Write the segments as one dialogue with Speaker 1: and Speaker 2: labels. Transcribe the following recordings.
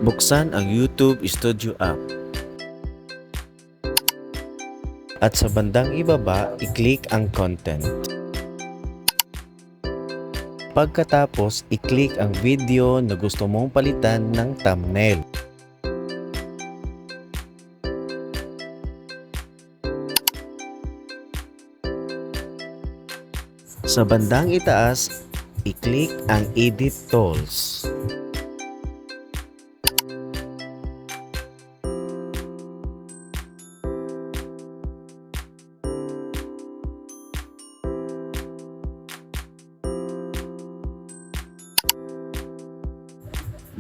Speaker 1: Buksan ang YouTube Studio app. At sa bandang ibaba, i-click ang content. Pagkatapos, i-click ang video na gusto mong palitan ng thumbnail. Sa bandang itaas, i-click ang Edit Tools.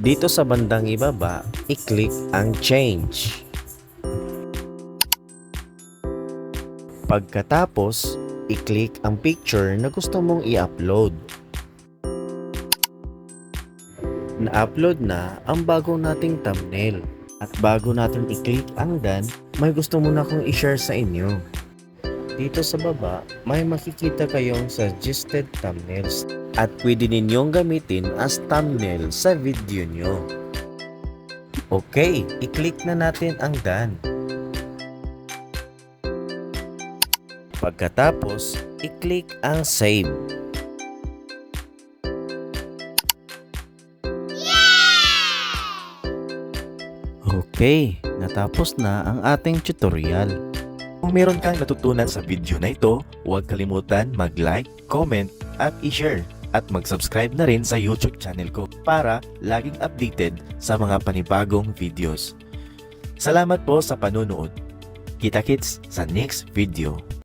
Speaker 1: Dito sa bandang ibaba, i-click ang Change. Pagkatapos, i-click ang picture na gusto mong i-upload. Na-upload na ang bagong nating thumbnail. At bago natin i-click ang done, may gusto muna akong i-share sa inyo. Dito sa baba, may makikita kayong suggested thumbnails at pwede ninyong gamitin as thumbnail sa video nyo. Okay, i-click na natin ang done. Pagkatapos, i-click ang save. Okay, natapos na ang ating tutorial. Kung meron kang natutunan sa video na ito, huwag kalimutan mag-like, comment, at i-share. At mag-subscribe na rin sa YouTube channel ko para laging updated sa mga panibagong videos. Salamat po sa panunood. Kita-kits sa next video.